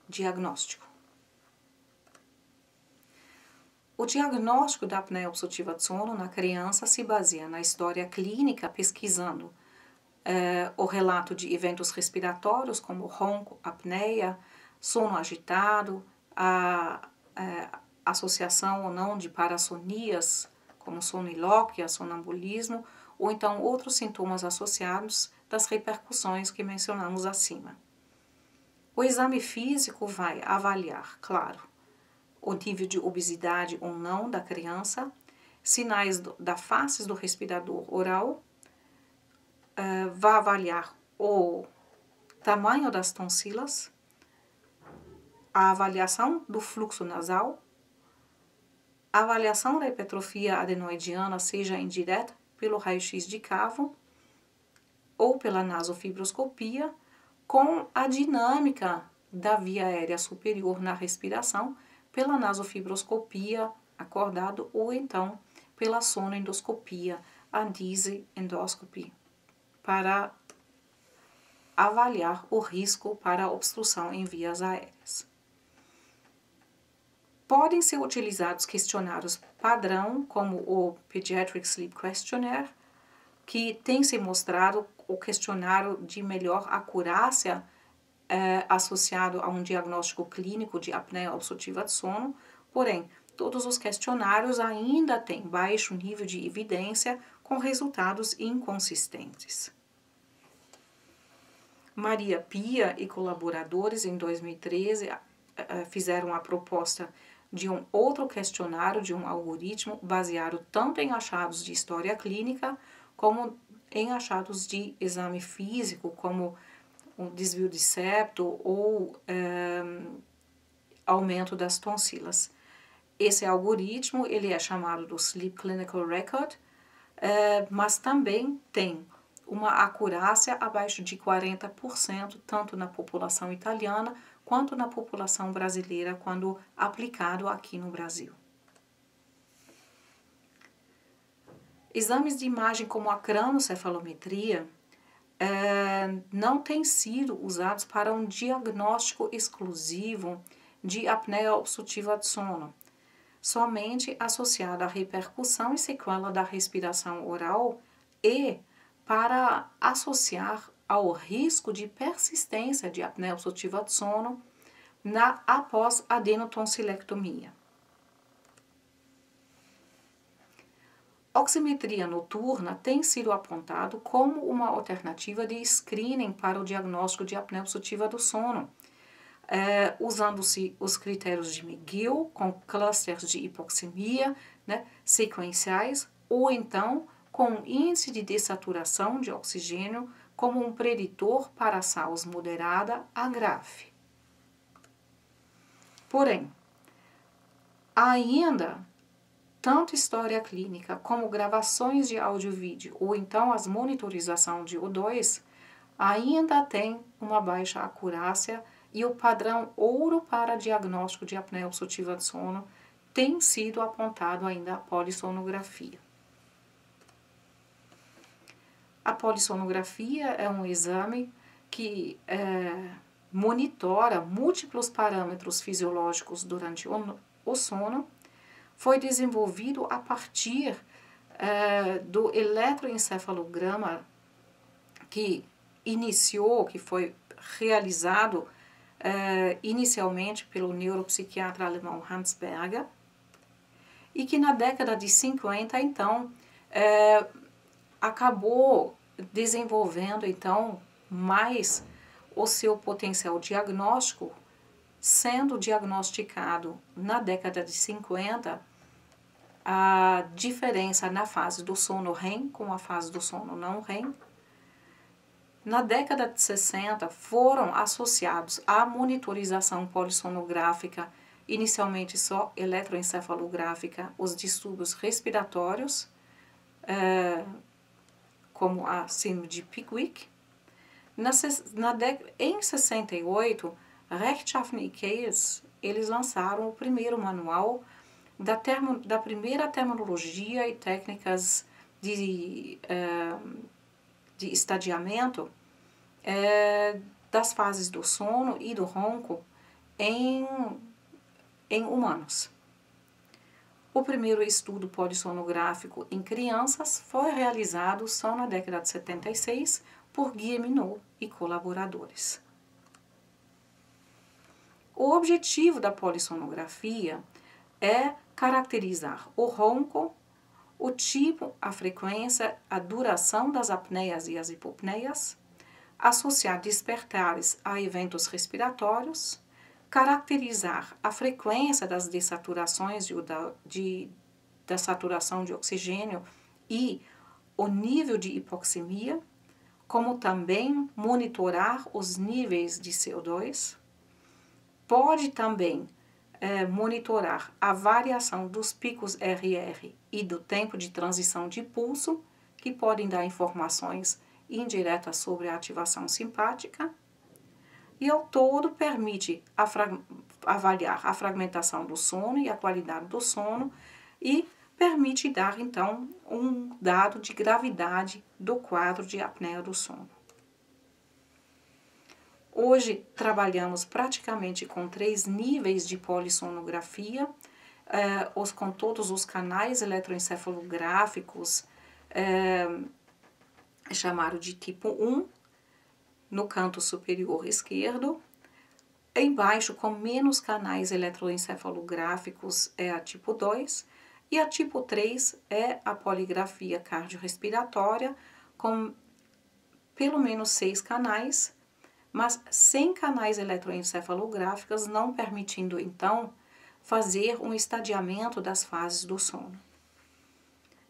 diagnóstico. O diagnóstico da apneia obstrutiva de sono na criança se baseia na história clínica, pesquisando o relato de eventos respiratórios como ronco, apneia, sono agitado, a associação ou não de parassonias, como sonilóquia, sonambulismo, ou então outros sintomas associados das repercussões que mencionamos acima. O exame físico vai avaliar, claro, o nível de obesidade ou não da criança, sinais da face do respirador oral, vai avaliar o tamanho das tonsilas, a avaliação do fluxo nasal, a avaliação da hipertrofia adenoidiana, seja indireta pelo raio-x de cavo ou pela nasofibroscopia, com a dinâmica da via aérea superior na respiração, pela nasofibroscopia acordado ou então pela sonoendoscopia, a dizzy endoscopy, para avaliar o risco para obstrução em vias aéreas. Podem ser utilizados questionários padrão, como o Pediatric Sleep Questionnaire, que tem se mostrado o questionário de melhor acurácia associado a um diagnóstico clínico de apneia obstrutiva de sono, porém, todos os questionários ainda têm baixo nível de evidência com resultados inconsistentes. Maria Pia e colaboradores, em 2013, fizeram a proposta de um outro questionário, de um algoritmo baseado tanto em achados de história clínica, como em achados de exame físico, como um desvio de septo ou aumento das tonsilas. Esse algoritmo ele é chamado do Sleep Clinical Record, mas também tem uma acurácia abaixo de 40%, tanto na população italiana quanto na população brasileira, quando aplicado aqui no Brasil. Exames de imagem como a cranocefalometria não têm sido usados para um diagnóstico exclusivo de apneia obstrutiva de sono, somente associado à repercussão e sequela da respiração oral e para associar ao risco de persistência de apneia obstrutiva de sono após adenotonsilectomia. Oximetria noturna tem sido apontado como uma alternativa de screening para o diagnóstico de apneia obstrutiva do sono, usando-se os critérios de McGill com clusters de hipoxemia, sequenciais, ou então com índice de dessaturação de oxigênio como um preditor para SAOS moderada a grave. Porém, ainda tanto história clínica como gravações de áudio e vídeo ou então as monitorização de O2 ainda tem uma baixa acurácia e o padrão ouro para diagnóstico de apneia obstrutiva de sono tem sido apontado ainda a polissonografia. A polissonografia é um exame que monitora múltiplos parâmetros fisiológicos durante o sono. Foi desenvolvido a partir do eletroencefalograma que foi realizado inicialmente pelo neuropsiquiatra alemão Hans Berger, e que na década de 50, então, acabou desenvolvendo, então, mais o seu potencial diagnóstico, sendo diagnosticado na década de 50 a diferença na fase do sono REM com a fase do sono não REM. Na década de 60 foram associados à monitorização polissonográfica, inicialmente só eletroencefalográfica, os distúrbios respiratórios, como a síndrome de Pickwick. Em 68, Rechtschaffen e Keyes, eles lançaram o primeiro manual da primeira terminologia e técnicas de estadiamento das fases do sono e do ronco, em humanos. O primeiro estudo polissonográfico em crianças foi realizado só na década de 76 por Guilleminot e colaboradores. O objetivo da polissonografia é caracterizar o ronco, o tipo, a frequência, a duração das apneias e as hipopneias, associar despertares a eventos respiratórios, caracterizar a frequência das dessaturações da saturação de oxigênio e o nível de hipoxemia, como também monitorar os níveis de CO2. Pode também monitorar a variação dos picos RR e do tempo de transição de pulso, que podem dar informações indiretas sobre a ativação simpática. E ao todo permite avaliar a fragmentação do sono e a qualidade do sono e permite dar, então, um dado de gravidade do quadro de apneia do sono. Hoje trabalhamos praticamente com 3 níveis de polissonografia, com todos os canais eletroencefalográficos, chamado de tipo 1, no canto superior esquerdo. Embaixo, com menos canais eletroencefalográficos, é a tipo 2. E a tipo 3 é a poligrafia cardiorrespiratória, com pelo menos 6 canais, mas sem canais eletroencefalográficos, não permitindo, então, fazer um estadiamento das fases do sono.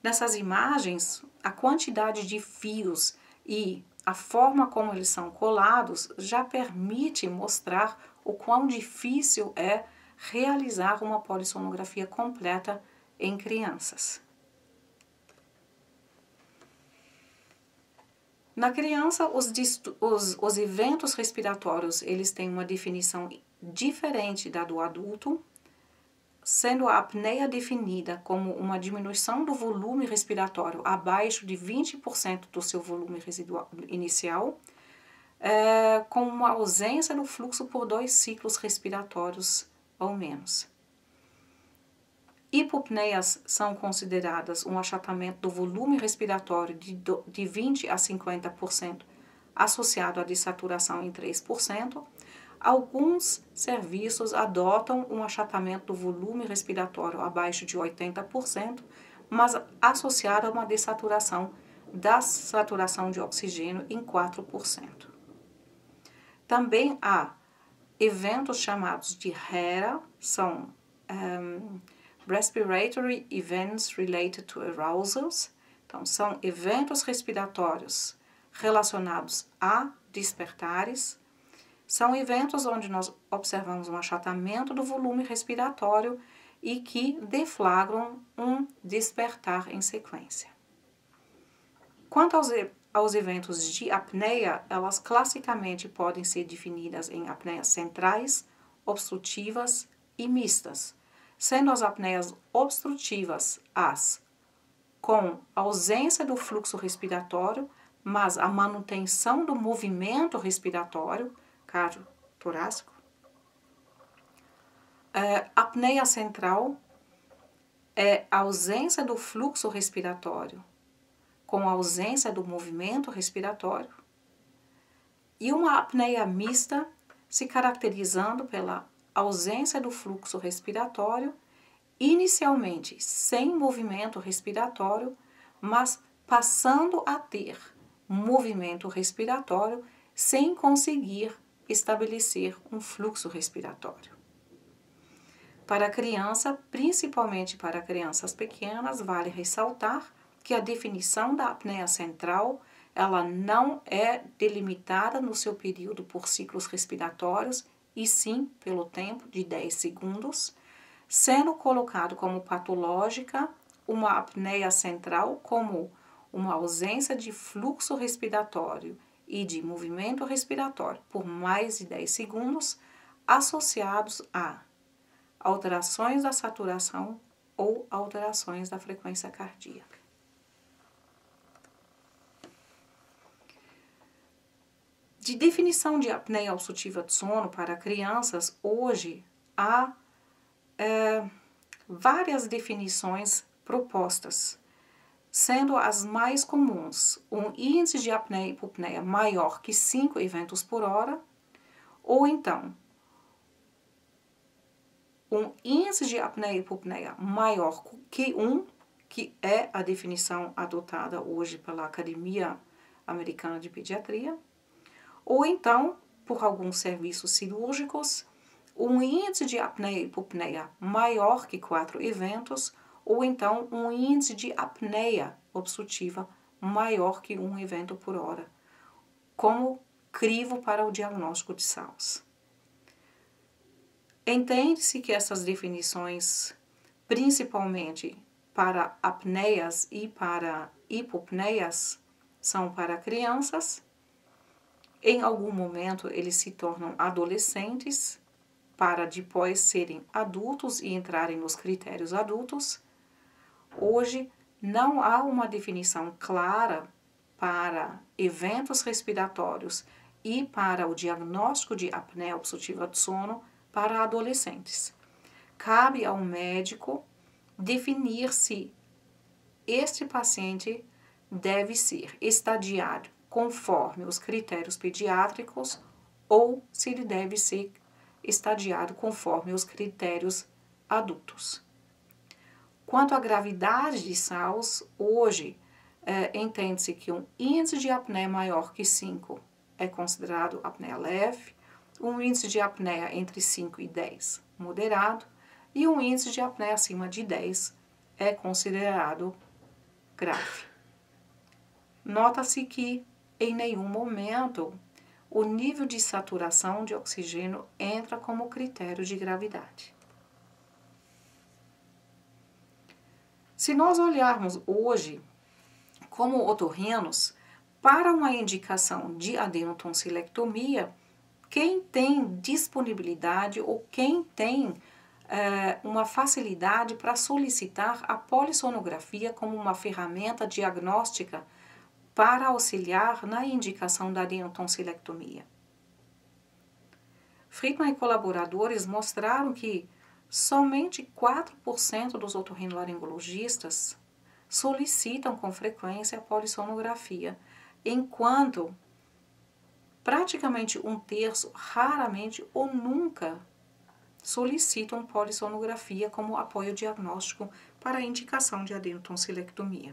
Nessas imagens, a quantidade de fios e a forma como eles são colados já permite mostrar o quão difícil é realizar uma polissonografia completa em crianças. Na criança, os eventos respiratórios, eles têm uma definição diferente da do adulto, sendo a apneia definida como uma diminuição do volume respiratório abaixo de 20% do seu volume residual inicial, com uma ausência do fluxo por 2 ciclos respiratórios ou menos. Hipopneias são consideradas um achatamento do volume respiratório de 20% a 50%, associado à dessaturação em 3%. Alguns serviços adotam um achatamento do volume respiratório abaixo de 80%, mas associado a uma dessaturação da saturação de oxigênio em 4%. Também há eventos chamados de HERA, são Respiratory Events Related to Arousals, então são eventos respiratórios relacionados a despertares. São eventos onde nós observamos um achatamento do volume respiratório e que deflagram um despertar em sequência. Quanto aos eventos de apneia, elas classicamente podem ser definidas em apneias centrais, obstrutivas e mistas, sendo as apneias obstrutivas as com ausência do fluxo respiratório, mas a manutenção do movimento respiratório, cardio-torácico. Apneia central é a ausência do fluxo respiratório, com a ausência do movimento respiratório. E uma apneia mista se caracterizando pela ausência do fluxo respiratório, inicialmente sem movimento respiratório, mas passando a ter movimento respiratório sem conseguir estabelecer um fluxo respiratório. Para a criança, principalmente para crianças pequenas, vale ressaltar que a definição da apneia central, ela não é delimitada no seu período por ciclos respiratórios, e sim pelo tempo de 10 segundos, sendo colocado como patológica uma apneia central como uma ausência de fluxo respiratório e de movimento respiratório por mais de 10 segundos, associados a alterações da saturação ou alterações da frequência cardíaca. De definição de apneia obstrutiva de sono para crianças, hoje há várias definições propostas, sendo as mais comuns um índice de apneia e hipopneia maior que 5 eventos por hora, ou então um índice de apneia e hipopneia maior que 1, que é a definição adotada hoje pela Academia Americana de Pediatria, ou então, por alguns serviços cirúrgicos, um índice de apneia e hipopneia maior que 4 eventos, ou então um índice de apneia obstrutiva maior que 1 evento por hora, como crivo para o diagnóstico de SARS. Entende-se que essas definições, principalmente para apneias e para hipopneias, são para crianças. Em algum momento eles se tornam adolescentes, para depois serem adultos e entrarem nos critérios adultos. Hoje não há uma definição clara para eventos respiratórios e para o diagnóstico de apneia obstrutiva do sono para adolescentes. Cabe ao médico definir se este paciente deve ser estadiado conforme os critérios pediátricos ou se ele deve ser estadiado conforme os critérios adultos. Quanto à gravidade de SARS, hoje entende-se que um índice de apneia maior que 5 é considerado apneia leve, um índice de apneia entre 5 e 10 moderado e um índice de apneia acima de 10 é considerado grave. Nota-se que em nenhum momento o nível de saturação de oxigênio entra como critério de gravidade. Se nós olharmos hoje como otorrinos, para uma indicação de adenotonsilectomia, quem tem disponibilidade ou quem tem uma facilidade para solicitar a polissonografia como uma ferramenta diagnóstica para auxiliar na indicação da adenotonsilectomia. Friedman e colaboradores mostraram que somente 4% dos otorrinolaringologistas solicitam com frequência a polissonografia, enquanto praticamente 1/3 raramente ou nunca solicitam polissonografia como apoio diagnóstico para a indicação de adenotonsilectomia.